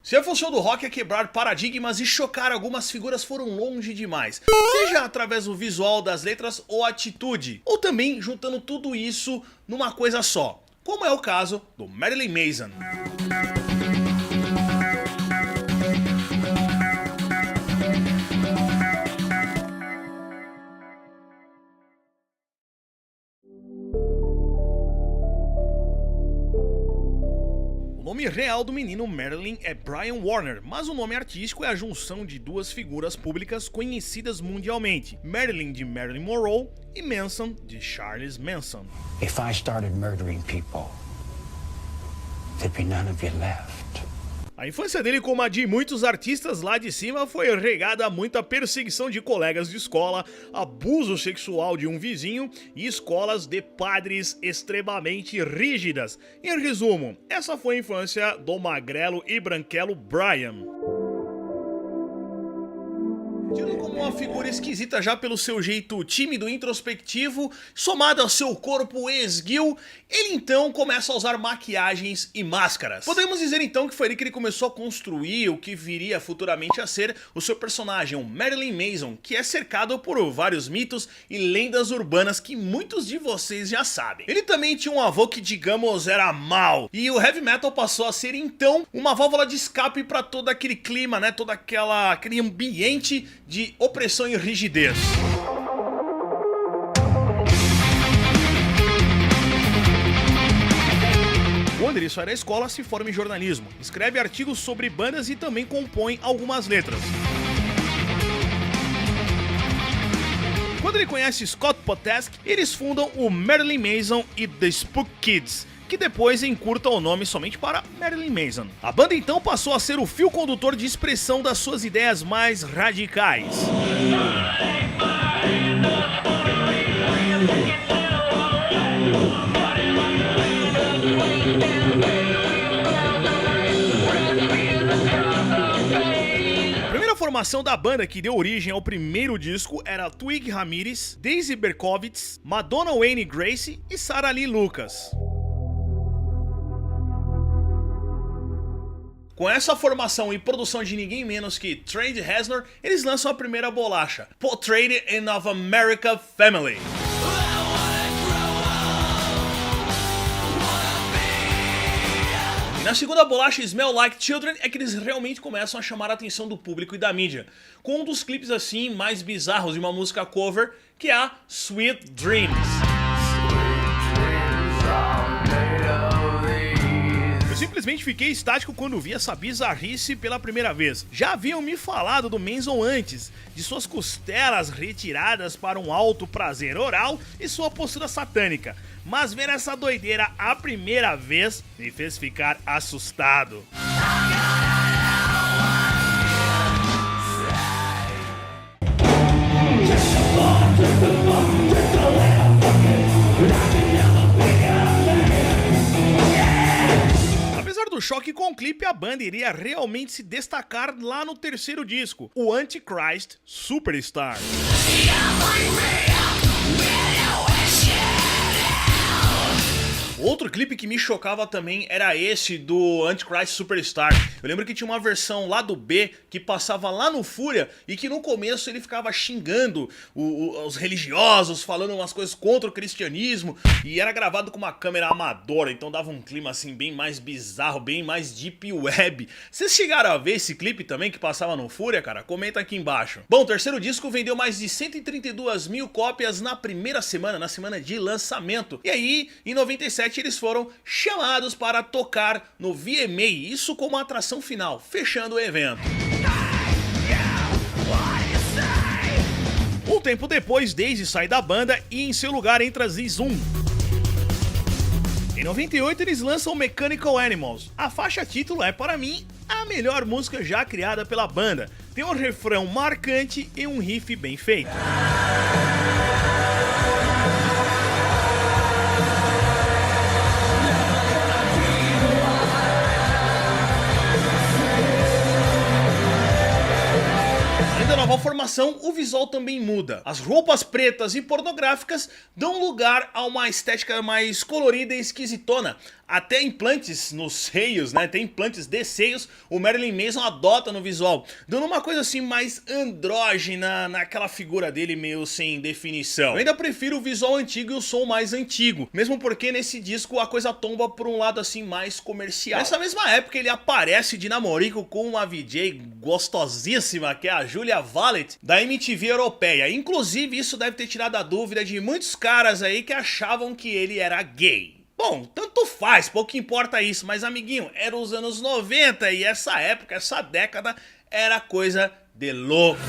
Se a função do rock é quebrar paradigmas e chocar algumas figuras foram longe demais, seja através do visual das letras ou atitude, ou também juntando tudo isso numa coisa só, como é o caso do Marilyn Manson. O nome real do menino Marilyn é Brian Warner, mas o nome artístico é a junção de duas figuras públicas conhecidas mundialmente, Marilyn de Marilyn Monroe e Manson de Charles Manson. If I started murdering people, there'd be none of you left. A infância dele, como a de muitos artistas lá de cima, foi regada a muita perseguição de colegas de escola, abuso sexual de um vizinho e escolas de padres extremamente rígidas. Em resumo, essa foi a infância do magrelo e branquelo Brian. Tido como uma figura esquisita já pelo seu jeito tímido e introspectivo, somado ao seu corpo esguio, ele então começa a usar maquiagens e máscaras. Podemos dizer então que foi ali que ele começou a construir o que viria futuramente a ser o seu personagem, o Marilyn Manson, que é cercado por vários mitos e lendas urbanas que muitos de vocês já sabem. Ele também tinha um avô que, digamos, era mau, e o heavy metal passou a ser então uma válvula de escape para todo aquele clima, né, todo aquele ambiente de opressão e rigidez. Quando ele sai da escola, se forma em jornalismo, escreve artigos sobre bandas e também compõe algumas letras. Quando ele conhece Scott Potesk, eles fundam o Marilyn Manson e The Spook Kids, que depois encurta o nome somente para Marilyn Manson. A banda então passou a ser o fio condutor de expressão das suas ideias mais radicais. A primeira formação da banda que deu origem ao primeiro disco era Twig Ramirez, Daisy Berkowitz, Madonna Wayne Gracie e Sarah Lee Lucas. Com essa formação e produção de ninguém menos que Trent Reznor, eles lançam a primeira bolacha, Portrait in of America Family. E na segunda bolacha, Smell Like Children, é que eles realmente começam a chamar a atenção do público e da mídia, com um dos clipes assim mais bizarros de uma música cover, que é a Sweet Dreams. Eu simplesmente fiquei estático quando vi essa bizarrice pela primeira vez. Já haviam me falado do Manson antes, de suas costelas retiradas para um alto prazer oral e sua postura satânica, mas ver essa doideira a primeira vez me fez ficar assustado. Do choque com o clipe, a banda iria realmente se destacar lá no terceiro disco, o Antichrist Superstar. Outro clipe que me chocava também era esse do Antichrist Superstar. Eu lembro que tinha uma versão lá do B que passava lá no Fúria e que no começo ele ficava xingando os religiosos, falando umas coisas contra o cristianismo, e era gravado com uma câmera amadora, então dava um clima assim bem mais bizarro, bem mais deep web. Vocês chegaram a ver esse clipe também que passava no Fúria, cara? Comenta aqui embaixo. Bom, o terceiro disco vendeu mais de 132 mil cópias na primeira semana, na semana de lançamento. E aí, em 97, eles foram chamados para tocar no VMA, isso como atração final, fechando o evento. Um tempo depois, Daisy sai da banda e em seu lugar entra Zizum. Em 98 eles lançam Mechanical Animals. A faixa título é, para mim, a melhor música já criada pela banda. Tem um refrão marcante e um riff bem feito. Ainda nova formação, o visual também muda. As roupas pretas e pornográficas dão lugar a uma estética mais colorida e esquisitona. Até implantes nos seios, né? Tem implantes de seios, o Marilyn Manson adota no visual, dando uma coisa assim mais andrógena naquela figura dele meio sem definição. Eu ainda prefiro o visual antigo e o som mais antigo, mesmo porque nesse disco a coisa tomba por um lado assim mais comercial. Nessa mesma época ele aparece de namorico com uma VJ gostosíssima, que é a Julia Vallet, da MTV europeia. Inclusive isso deve ter tirado a dúvida de muitos caras aí que achavam que ele era gay. Bom, tanto faz, pouco importa isso, mas amiguinho, eram os anos 90 e essa época, essa década, era coisa de louco.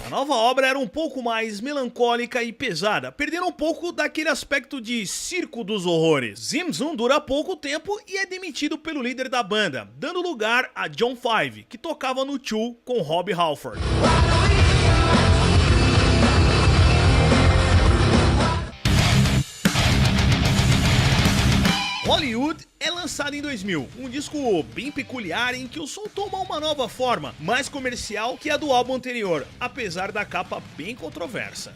A nova obra era um pouco mais melancólica e pesada, perdendo um pouco daquele aspecto de circo dos horrores. Zim Zum dura pouco tempo e é demitido pelo líder da banda, dando lugar a John Five, que tocava no Two com Rob Halford. Hollywood é lançado em 2000, um disco bem peculiar em que o som toma uma nova forma, mais comercial que a do álbum anterior, apesar da capa bem controversa.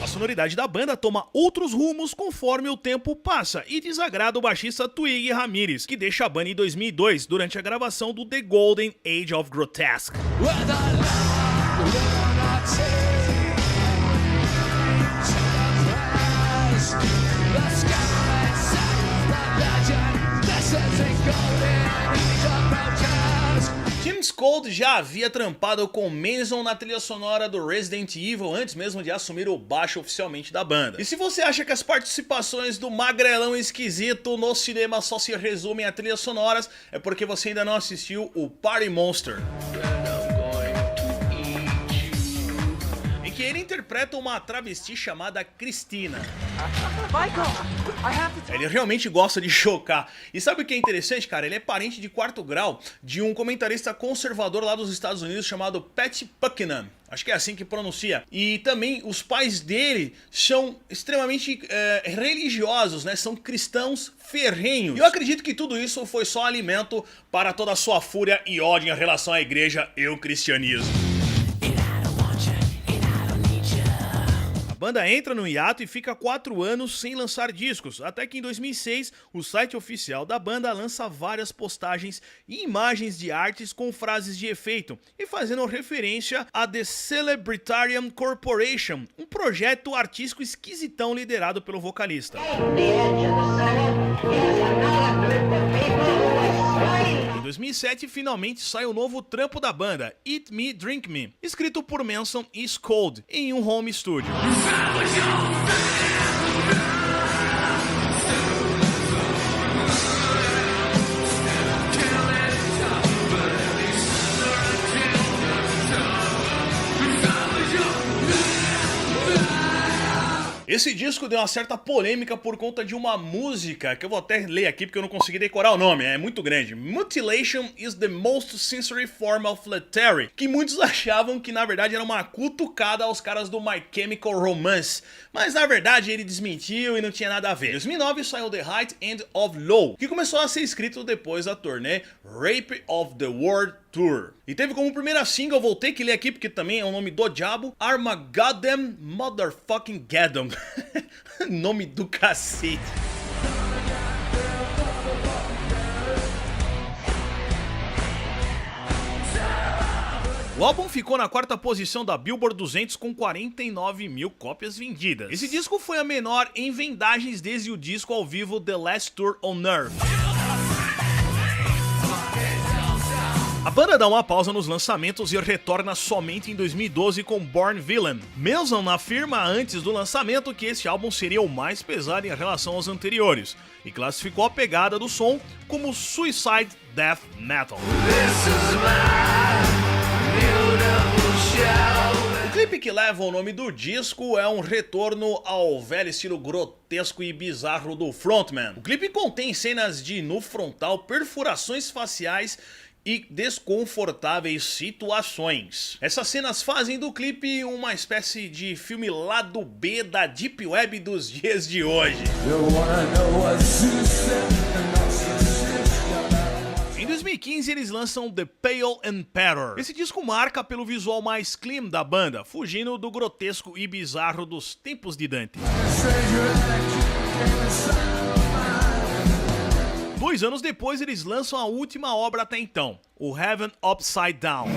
A sonoridade da banda toma outros rumos conforme o tempo passa e desagrada o baixista Twiggy Ramirez, que deixa a banda em 2002 durante a gravação do The Golden Age of Grotesque. Tim Skold já havia trampado com Manson na trilha sonora do Resident Evil antes mesmo de assumir o baixo oficialmente da banda. E se você acha que as participações do magrelão esquisito no cinema só se resumem a trilhas sonoras, é porque você ainda não assistiu o Party Monster, que ele interpreta uma travesti chamada Cristina. Ele realmente gosta de chocar. E sabe o que é interessante, cara? Ele é parente de quarto grau de um comentarista conservador lá dos Estados Unidos chamado Pat Buchanan. Acho que é assim que pronuncia. E também os pais dele são extremamente religiosos, né? São cristãos ferrenhos. E eu acredito que tudo isso foi só alimento para toda a sua fúria e ódio em relação à igreja e o cristianismo. A banda entra no hiato e fica 4 anos sem lançar discos, até que em 2006 o site oficial da banda lança várias postagens e imagens de artes com frases de efeito e fazendo referência a The Celebritarian Corporation, um projeto artístico esquisitão liderado pelo vocalista. Em 2007, finalmente sai o novo trampo da banda, Eat Me, Drink Me, escrito por Manson e Skold, em um home studio. Esse disco deu uma certa polêmica por conta de uma música, que eu vou até ler aqui porque eu não consegui decorar o nome, é muito grande. Mutilation is the most sensory form of flattery, que muitos achavam que na verdade era uma cutucada aos caras do My Chemical Romance, mas na verdade ele desmentiu e não tinha nada a ver. Em 2009 saiu The Height End of Low, que começou a ser escrito depois da turnê Rape of the World Tour. E teve como primeira single, vou ter que ler aqui porque também é o nome do diabo, Armageddon Motherfucking Gaddon. Nome do cacete. O álbum ficou na 4ª posição da Billboard 200 com 49 mil cópias vendidas. Esse disco foi a menor em vendagens desde o disco ao vivo The Last Tour on Earth. A banda dá uma pausa nos lançamentos e retorna somente em 2012 com Born Villain. Manson afirma antes do lançamento que este álbum seria o mais pesado em relação aos anteriores e classificou a pegada do som como Suicide Death Metal. O clipe que leva o nome do disco é um retorno ao velho estilo grotesco e bizarro do frontman. O clipe contém cenas de nu frontal, perfurações faciais e desconfortáveis situações. Essas cenas fazem do clipe uma espécie de filme lado B da Deep Web dos dias de hoje. Em 2015 eles lançam The Pale Emperor. Esse disco marca pelo visual mais clean da banda, fugindo do grotesco e bizarro dos tempos de Dante. 2 anos depois eles lançam a última obra até então, o Heaven Upside Down.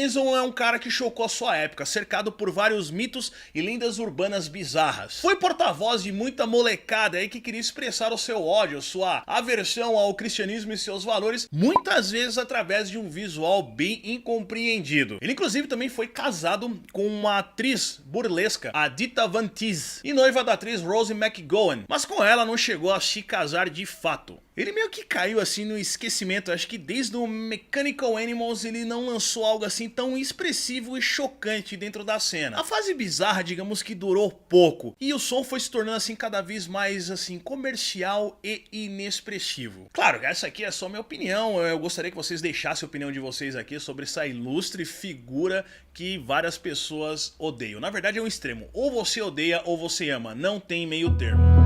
Manson é um cara que chocou a sua época, cercado por vários mitos e lendas urbanas bizarras. Foi porta-voz de muita molecada aí que queria expressar o seu ódio, sua aversão ao cristianismo e seus valores, muitas vezes através de um visual bem incompreendido. Ele inclusive também foi casado com uma atriz burlesca, a Dita Van Teese, e noiva da atriz Rose McGowan, mas com ela não chegou a se casar de fato. Ele meio que caiu assim no esquecimento, acho que desde o Mechanical Animals ele não lançou algo assim tão expressivo e chocante dentro da cena. A fase bizarra, digamos que durou pouco, e o som foi se tornando assim cada vez mais assim comercial e inexpressivo. Claro, essa aqui é só minha opinião, eu gostaria que vocês deixassem a opinião de vocês aqui sobre essa ilustre figura que várias pessoas odeiam. Na verdade é um extremo, ou você odeia ou você ama, não tem meio termo.